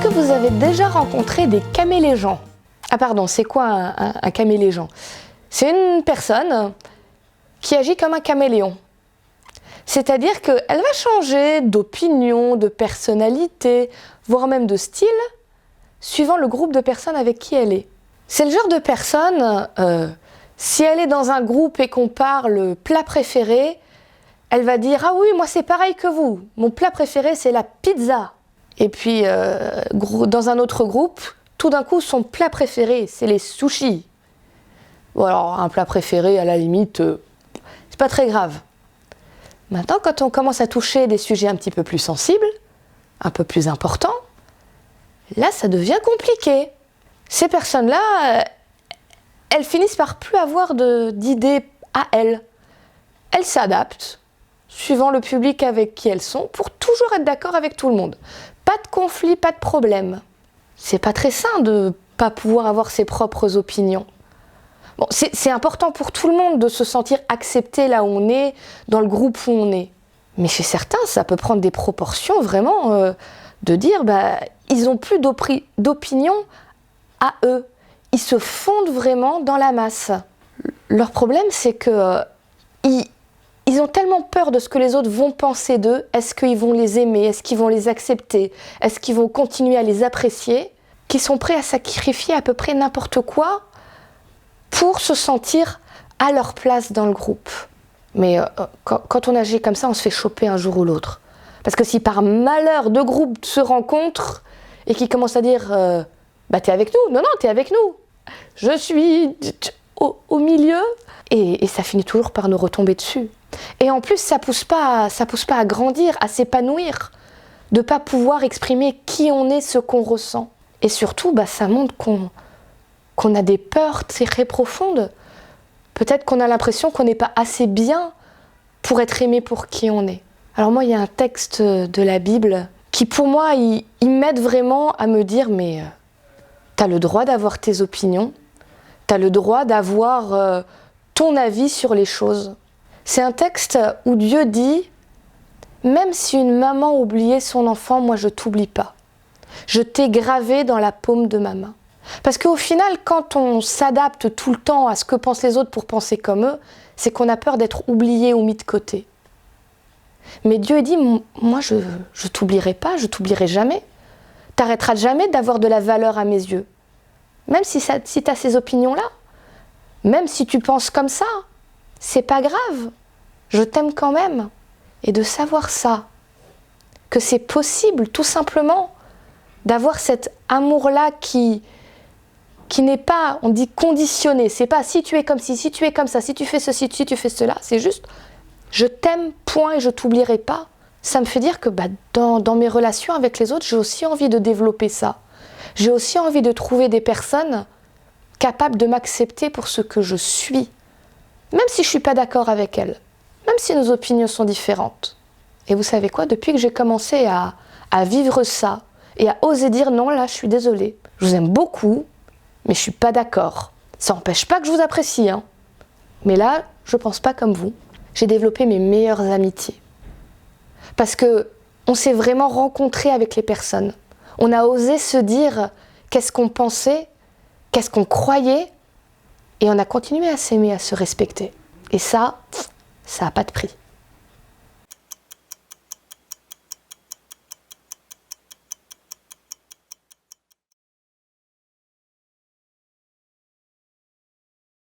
que vous avez déjà rencontré des camélégens? Ah pardon, c'est quoi un caméléjon? C'est une personne qui agit comme un caméléon. C'est-à-dire qu'elle va changer d'opinion, de personnalité, voire même de style, suivant le groupe de personnes avec qui elle est. C'est le genre de personne, si elle est dans un groupe et qu'on parle plat préféré, elle va dire « Ah oui, moi c'est pareil que vous, mon plat préféré c'est la pizza ». Et puis dans un autre groupe, tout d'un coup son plat préféré c'est les sushis. Bon alors un plat préféré à la limite, c'est pas très grave. Maintenant quand on commence à toucher des sujets un petit peu plus sensibles, un peu plus importants, là ça devient compliqué. Ces personnes-là, elles finissent par plus avoir d'idées à elles. Elles s'adaptent, suivant le public avec qui elles sont, pour toujours être d'accord avec tout le monde. Pas de conflit, pas de problème. C'est pas très sain de pas pouvoir avoir ses propres opinions. Bon, c'est important pour tout le monde de se sentir accepté là où on est, dans le groupe où on est. Mais chez certains, ça peut prendre des proportions vraiment de dire ils n'ont plus d'opinion à eux. Ils se fondent vraiment dans la masse. Leur problème, c'est que ils ont tellement peur de ce que les autres vont penser d'eux. Est-ce qu'ils vont les aimer? Est-ce qu'ils vont les accepter? Est-ce qu'ils vont continuer à les apprécier? Qu'ils sont prêts à sacrifier à peu près n'importe quoi pour se sentir à leur place dans le groupe. Mais quand on agit comme ça, on se fait choper un jour ou l'autre. Parce que si par malheur deux groupes se rencontrent et qu'ils commencent à dire t'es avec nous? Non, t'es avec nous. Je suis au milieu. Et ça finit toujours par nous retomber dessus. Et en plus, ça pousse pas à grandir, à s'épanouir, de pas pouvoir exprimer qui on est, ce qu'on ressent. Et surtout, ça montre qu'on a des peurs très profondes. Peut-être qu'on a l'impression qu'on n'est pas assez bien pour être aimé pour qui on est. Alors moi, il y a un texte de la Bible qui, pour moi, il m'aide vraiment à me dire, mais t'as le droit d'avoir tes opinions, t'as le droit d'avoir ton avis sur les choses. C'est un texte où Dieu dit « Même si une maman oubliait son enfant, moi je t'oublie pas. Je t'ai gravé dans la paume de ma main. » Parce qu'au final, quand on s'adapte tout le temps à ce que pensent les autres pour penser comme eux, c'est qu'on a peur d'être oublié ou mis de côté. Mais Dieu dit « Moi je t'oublierai pas, je t'oublierai jamais. T'arrêteras jamais d'avoir de la valeur à mes yeux. Même si t'as ces opinions-là. Même si tu penses comme ça. C'est pas grave, je t'aime quand même. » Et de savoir ça, que c'est possible tout simplement d'avoir cet amour-là qui n'est pas, on dit conditionné, c'est pas si tu es comme ci, si tu es comme ça, si tu fais ceci, si tu fais cela, c'est juste je t'aime, point, et je t'oublierai pas. Ça me fait dire que dans mes relations avec les autres, j'ai aussi envie de développer ça. J'ai aussi envie de trouver des personnes capables de m'accepter pour ce que je suis. Même si je ne suis pas d'accord avec elle, même si nos opinions sont différentes. Et vous savez quoi? Depuis que j'ai commencé à vivre ça et à oser dire non, là, je suis désolée. Je vous aime beaucoup, mais je ne suis pas d'accord. Ça n'empêche pas que je vous apprécie, hein. Mais là, je ne pense pas comme vous. J'ai développé mes meilleures amitiés. Parce qu'on s'est vraiment rencontré avec les personnes. On a osé se dire qu'est-ce qu'on pensait, qu'est-ce qu'on croyait, et on a continué à s'aimer, à se respecter. Et ça n'a pas de prix.